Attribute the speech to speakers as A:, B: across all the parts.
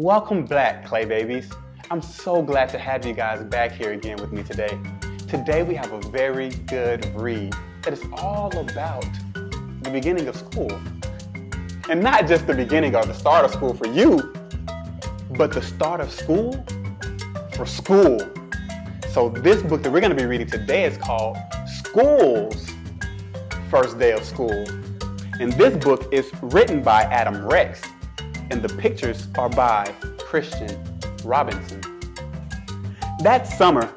A: Welcome back, ClayBabies. I'm so glad to have you guys back here again with me today. Today we have a very good read that is all about the beginning of school. And not just the beginning or the start of school for you, but the start of school for school. So this book that we're going to be reading today is called School's First Day of School. And this book is written by Adam Rex, and the pictures are by Christian Robinson. That summer,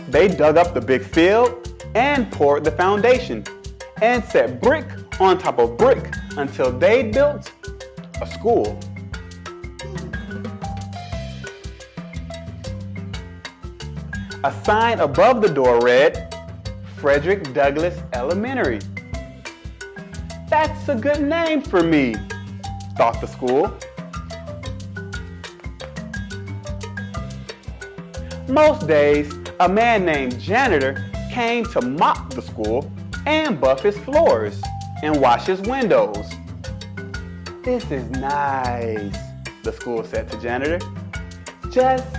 A: they dug up the big field and poured the foundation and set brick on top of brick until they built a school. A sign above the door read, Frederick Douglass Elementary. That's a good name for me, thought the school. Most days, a man named Janitor came to mop the school and buff his floors and wash his windows. This is nice, the school said to Janitor. Just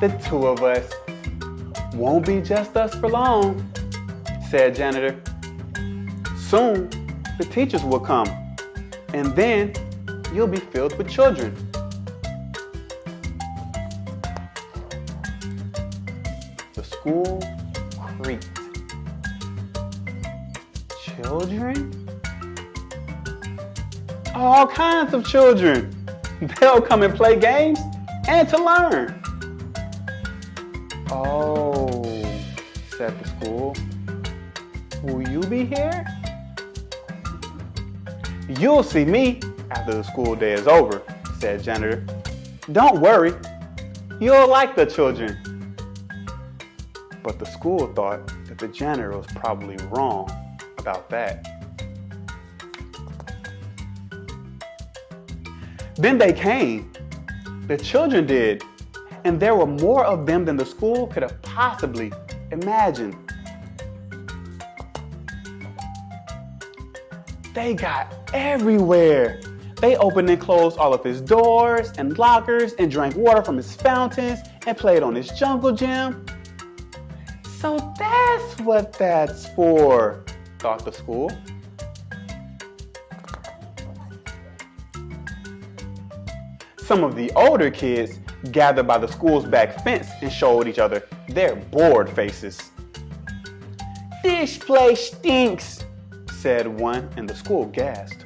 A: the two of us. Won't be just us for long, said Janitor. Soon, the teachers will come, and then you'll be filled with children. The school creaked. Children? All kinds of children. They'll come and play games and to learn. Oh, said the school. Will you be here? You'll see me after the school day is over, said Janitor. Don't worry, you'll like the children. But the school thought that the janitor was probably wrong about that. Then they came. The children did, and there were more of them than the school could have possibly imagined. They got everywhere. They opened and closed all of his doors and lockers and drank water from his fountains and played on his jungle gym. So that's what that's for, thought the school. Some of the older kids gathered by the school's back fence and showed each other their bored faces. This place stinks, said one, and the school gasped.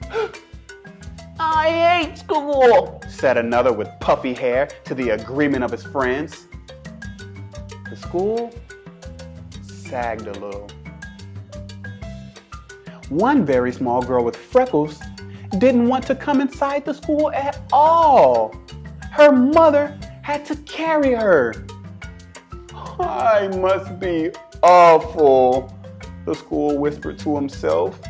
A: I hate school, said another with puffy hair to the agreement of his friends. The school sagged a little. One very small girl with freckles didn't want to come inside the school at all. Her mother had to carry her. I must be awful, the school whispered to himself.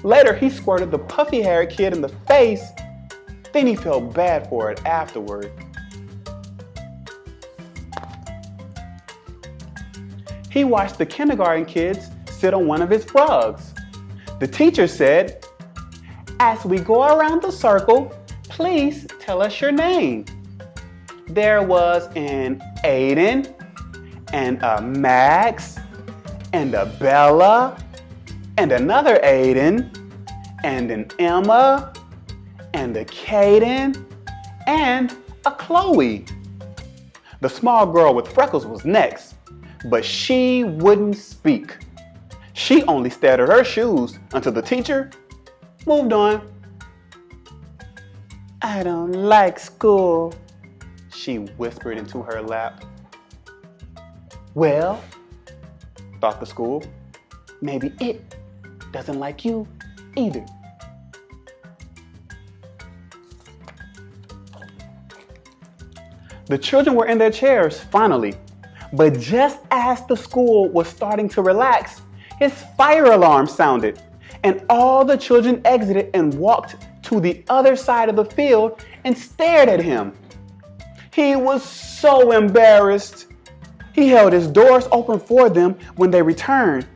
A: Later, he squirted the puffy-haired kid in the face. Then he felt bad for it afterward. He watched the kindergarten kids sit on one of his rugs. The teacher said, as we go around the circle, please tell us your name. There was an Aiden, and a Max, and a Bella, and another Aiden, and an Emma, and a Kaden, and a Chloe. The small girl with freckles was next, but she wouldn't speak. She only stared at her shoes until the teacher moved on. I don't like school, she whispered into her lap. Well, thought the school, maybe it doesn't like you either. The children were in their chairs finally, but just as the school was starting to relax, his fire alarm sounded, and all the children exited and walked to the other side of the field and stared at him. He was so embarrassed. He held his doors open for them when they returned.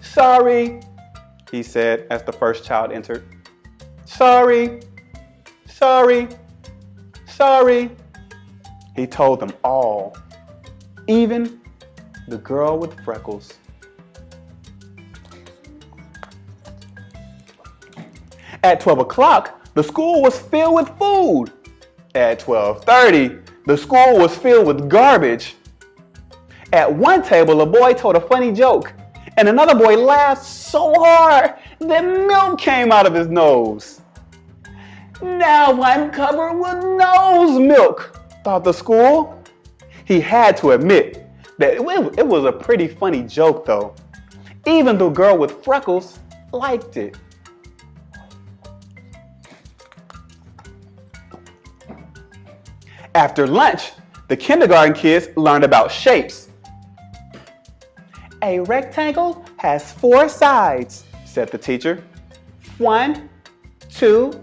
A: Sorry, he said as the first child entered. Sorry, sorry, Sorry. He told them all, even the girl with freckles. At 12 o'clock, the school was filled with food. At 12:30, the school was filled with garbage. At one table, a boy told a funny joke, and another boy laughed so hard that milk came out of his nose. Now I'm covered with nose milk, thought the school. He had to admit that it was a pretty funny joke though. Even the girl with freckles liked it. After lunch, the kindergarten kids learned about shapes. A rectangle has 4 sides, said the teacher. 1, 2,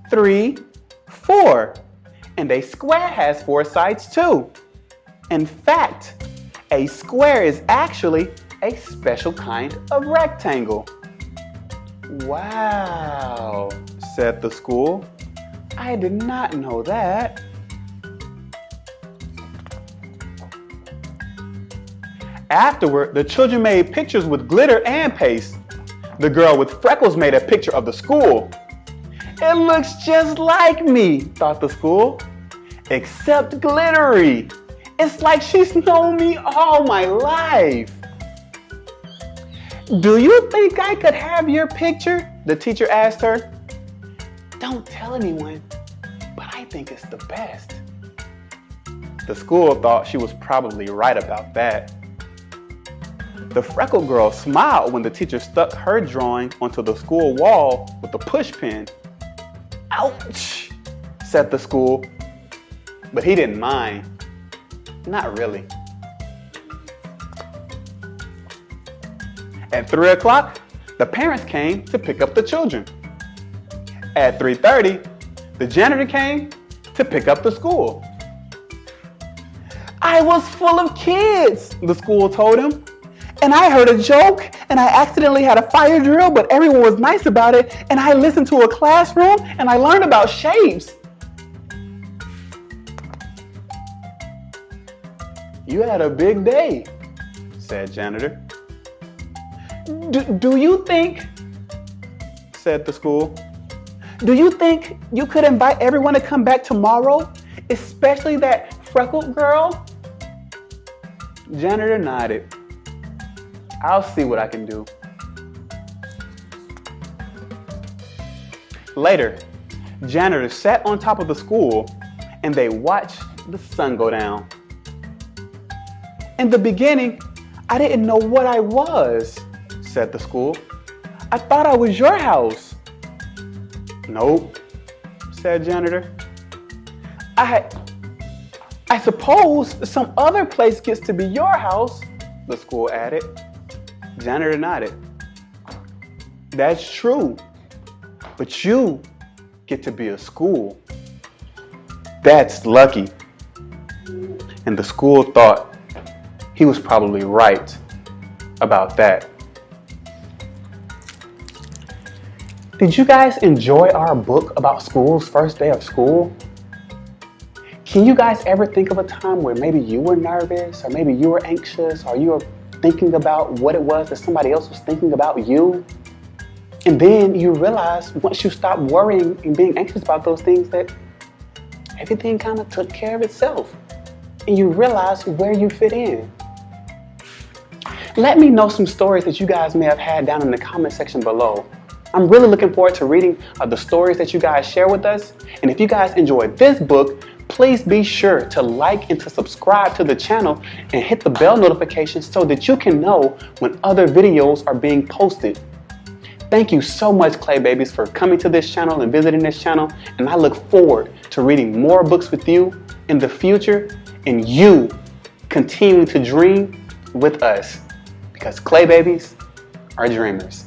A: 3, 4. And a square has 4 sides too. In fact, a square is actually a special kind of rectangle. Wow, said the school. I did not know that. Afterward, the children made pictures with glitter and paste. The girl with freckles made a picture of the school. It looks just like me, thought the school, except glittery. It's like she's known me all my life. Do you think I could have your picture? The teacher asked her. Don't tell anyone, but I think it's the best. The school thought she was probably right about that. The freckled girl smiled when the teacher stuck her drawing onto the school wall with a push pin. Ouch, said the school, but he didn't mind. Not really. At 3 o'clock, the parents came to pick up the children. At 3:30, the janitor came to pick up the school. I was full of kids, the school told him. And I heard a joke, and I accidentally had a fire drill, but everyone was nice about it, and I listened to a classroom, and I learned about shapes. You had a big day, said janitor. Do you think, said the school, do you think you could invite everyone to come back tomorrow, especially that freckled girl? Janitor nodded. I'll see what I can do. Later, janitors sat on top of the school and they watched the sun go down. In the beginning, I didn't know what I was, said the school. I thought I was your house. Nope, said janitor. I suppose some other place gets to be your house, the school added. Janitor nodded. That's true, but you get to be a school. That's lucky. And the school thought he was probably right about that. Did you guys enjoy our book about school's first day of school? Can you guys ever think of a time where maybe you were nervous or maybe you were anxious or you were thinking about what it was that somebody else was thinking about you? And then you realize once you stop worrying and being anxious about those things that everything kind of took care of itself. And you realize where you fit in. Let me know some stories that you guys may have had down in the comment section below. I'm really looking forward to reading the stories that you guys share with us. And if you guys enjoyed this book, please be sure to like and to subscribe to the channel and hit the bell notification so that you can know when other videos are being posted. Thank you so much, ClayBabies, for coming to this channel and visiting this channel. And I look forward to reading more books with you in the future and you continuing to dream with us because ClayBabies are dreamers.